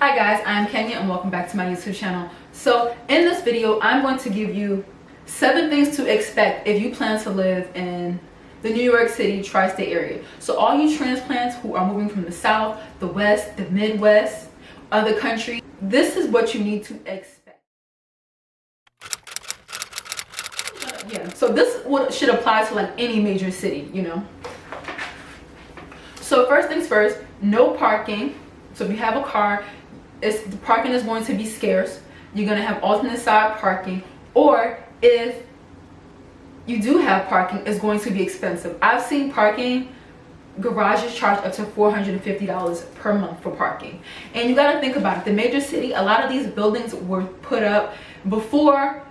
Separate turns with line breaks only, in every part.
Hi guys, I'm Kenya and welcome back to my YouTube channel. So in this video, I'm going to give you 7 things to expect if you plan to live in the New York City tri-state area. So all you transplants who are moving from the South, the West, the Midwest, other country, this is what you need to expect. Yeah, so this should apply to like any major city, you know. So first things first, no parking. So if you have a car, the parking is going to be scarce. You're going to have alternate side parking, or if you do have parking, it's going to be expensive. I've seen parking garages charge up to $450 per month for parking. And you got to think about it. The major city, a lot of these buildings were put up before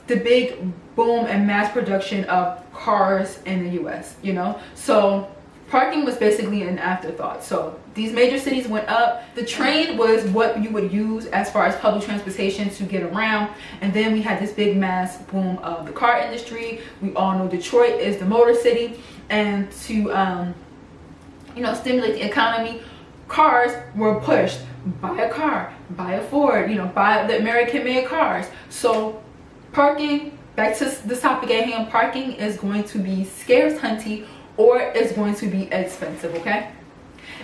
the big boom and mass production of cars in the US, you know. So parking was basically an afterthought. So these major cities went up. The train was what you would use as far as public transportation to get around. And then we had this big mass boom of the car industry. We all know Detroit is the motor city. And to, you know, stimulate the economy, cars were pushed. Buy a car, buy a Ford, you know, buy the American-made cars. So parking, back to the topic at hand, parking is going to be scarce, hunty, or it's going to be expensive, okay?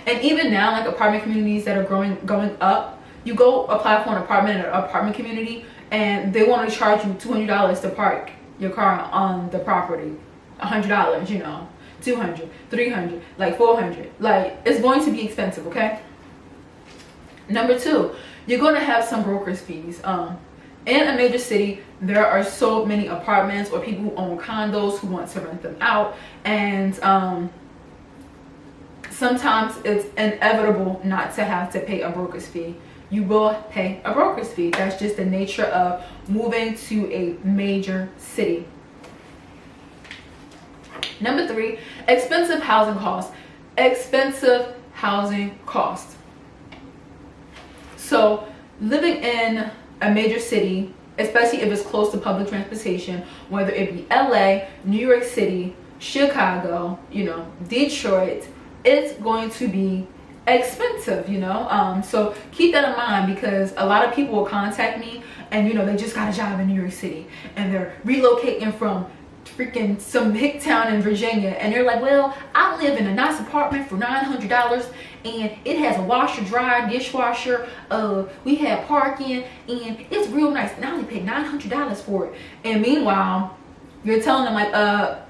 And even now, like apartment communities that are going up, you go apply for an apartment in an apartment community and they want to charge you $200 to park your car on the property. $100, you know, $200, $300, like $400. Like, it's going to be expensive, okay? Number 2, you're going to have some broker's fees. In a major city, there are so many apartments or people who own condos who want to rent them out, and sometimes it's inevitable not to have to pay a broker's fee. You will pay a broker's fee. That's just the nature of moving to a major city. Number 3, expensive housing costs. Expensive housing costs. So living in a major city, especially if it's close to public transportation, whether it be LA, New York City, Chicago, you know, Detroit, it's going to be expensive, you know. So keep that in mind, because a lot of people will contact me and, you know, they just got a job in New York City and they're relocating from freaking some hick town in Virginia, and they're like, well, I live in a nice apartment for $900 and it has a washer, dryer, dishwasher, we have parking, and it's real nice, and I only paid $900 for it. And meanwhile, you're telling them like, I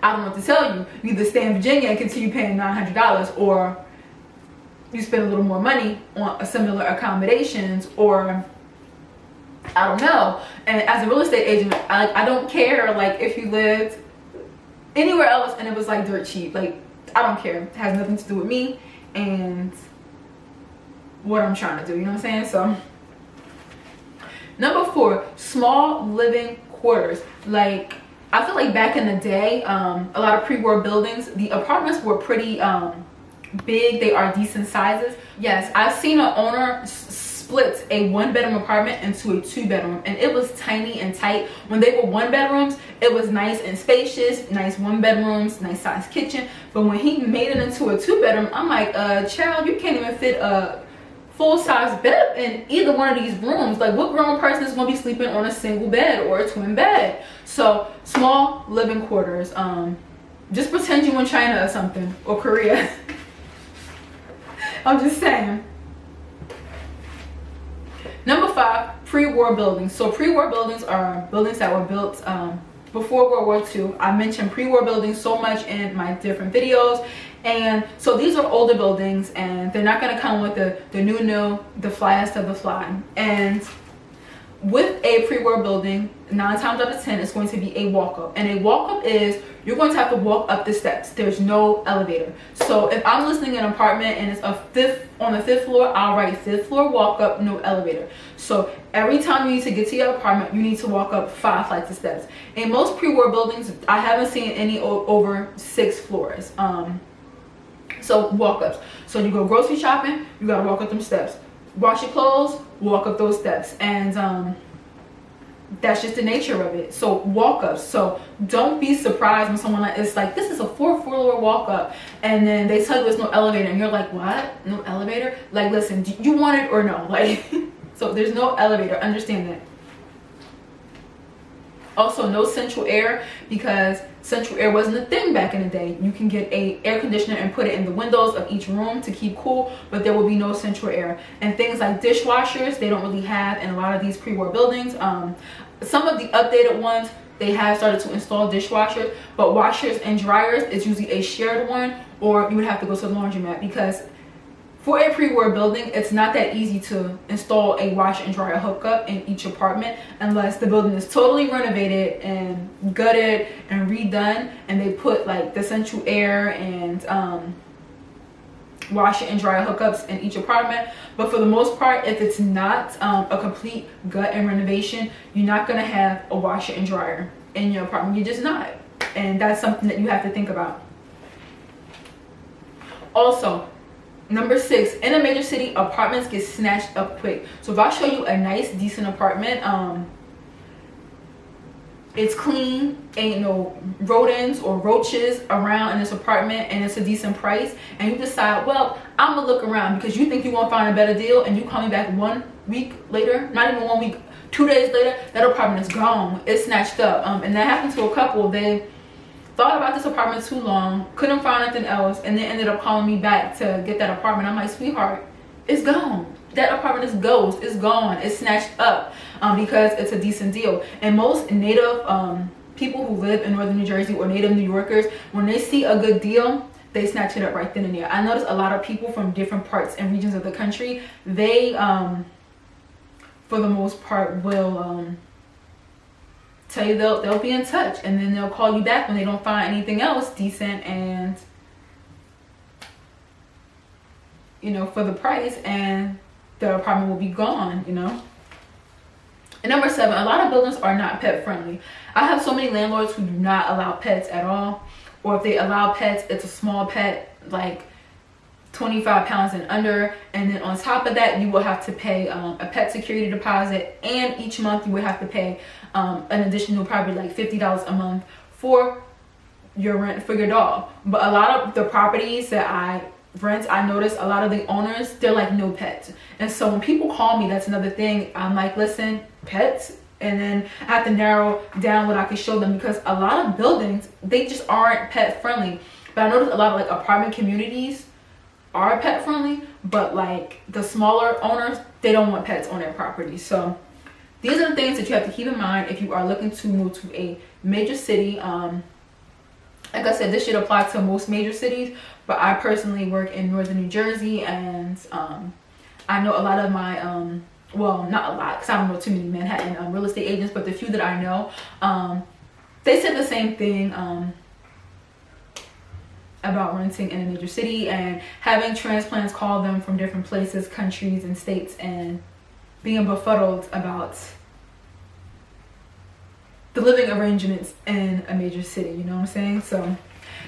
don't know what to tell you. You either stay in Virginia and continue paying $900, or you spend a little more money on similar accommodations, or I don't know. And as a real estate agent, I don't care like if you lived anywhere else and it was like dirt cheap. Like, I don't care. It has nothing to do with me and what I'm trying to do, you know what I'm saying? So number 4, small living quarters. Like, I feel like back in the day, a lot of pre-war buildings, the apartments were pretty big. They are decent sizes. Yes, I've seen an owner split a 1-bedroom apartment into a 2-bedroom, and it was tiny and tight. When they were 1-bedrooms, it was nice and spacious, nice 1-bedrooms, nice size kitchen. But when he made it into a 2-bedroom, I'm like, child, you can't even fit a full-size bed in either one of these rooms. Like, what grown person is going to be sleeping on a single bed or a twin bed? So small living quarters. Just pretend you're in China or something, or Korea. I'm just saying. Number 5, pre-war buildings. So pre-war buildings are buildings that were built before World War II. I mentioned pre-war buildings so much in my different videos. And so these are older buildings, and they're not going to come with the new, the flyest of the fly. And with a pre-war building, 9 times out of 10, it's going to be a walk-up. And a walk-up is, you're going to have to walk up the steps. There's no elevator. So if I'm listing an apartment and it's on the 5th floor, I'll write 5th floor walk-up, no elevator. So every time you need to get to your apartment, you need to walk up 5 flights of steps. In most pre-war buildings, I haven't seen any over 6 floors. So walk-ups. So you go grocery shopping, you gotta walk up them steps. Wash your clothes, walk up those steps. And that's just the nature of it. So walk-ups, so don't be surprised when someone like, it's like, this is a 4th floor walk up, and then they tell you there's no elevator, and you're like, what, no elevator? Like, listen, do you want it or no? Like, so there's no elevator, understand that. Also, no central air, because central air wasn't a thing back in the day. You can get a air conditioner and put it in the windows of each room to keep cool, but there will be no central air. And things like dishwashers, they don't really have in a lot of these pre-war buildings. Some of the updated ones, they have started to install dishwashers, but washers and dryers is usually a shared one, or you would have to go to the laundromat, because for a pre-war building, it's not that easy to install a washer and dryer hookup in each apartment unless the building is totally renovated and gutted and redone, and they put like the central air and washer and dryer hookups in each apartment. But for the most part, if it's not a complete gut and renovation, you're not going to have a washer and dryer in your apartment. You're just not. And that's something that you have to think about. Also, number 6, in a major city, apartments get snatched up quick. So if I show you a nice, decent apartment, it's clean, ain't no rodents or roaches around in this apartment, and it's a decent price, and you decide, well, I'm gonna look around, because you think you won't find a better deal, and you call me back 1 week later, not even 1 week, 2 days later, that apartment is gone. It's snatched up. And that happened to a couple. They thought about this apartment too long, couldn't find anything else, and then ended up calling me back to get that apartment. I'm like, sweetheart, it's gone. That apartment is ghost. It's gone. It's snatched up because it's a decent deal. And most native people who live in northern New Jersey, or native New Yorkers, when they see a good deal, they snatch it up right then and there. I notice a lot of people from different parts and regions of the country, they for the most part will tell you they'll be in touch, and then they'll call you back when they don't find anything else decent and, you know, for the price, and the apartment will be gone, you know. And number 7, a lot of buildings are not pet friendly. I have so many landlords who do not allow pets at all, or if they allow pets, it's a small pet, like 25 pounds and under, and then on top of that, you will have to pay a pet security deposit, and each month you will have to pay an additional probably like $50 a month for your rent for your dog. But a lot of the properties that I rent, I notice a lot of the owners, they're like, no pets. And so when people call me, that's another thing, I'm like, listen, pets? And then I have to narrow down what I can show them, because a lot of buildings, they just aren't pet friendly. But I notice a lot of like apartment communities are pet friendly, but like the smaller owners, they don't want pets on their property. So these are the things that you have to keep in mind if you are looking to move to a major city. Like I said, this should apply to most major cities, but I personally work in northern New Jersey, and I know a lot of my well, not a lot, because I don't know too many Manhattan real estate agents, but the few that I know, they said the same thing about renting in a major city and having transplants call them from different places, countries, and states, and being befuddled about the living arrangements in a major city, you know what I'm saying? So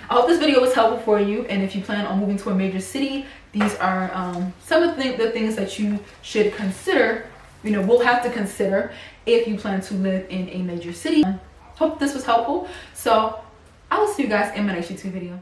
I hope this video was helpful for you, and if you plan on moving to a major city, these are some of the things that you should consider, you know, will have to consider if you plan to live in a major city. Hope this was helpful. So I will see you guys in my next YouTube video.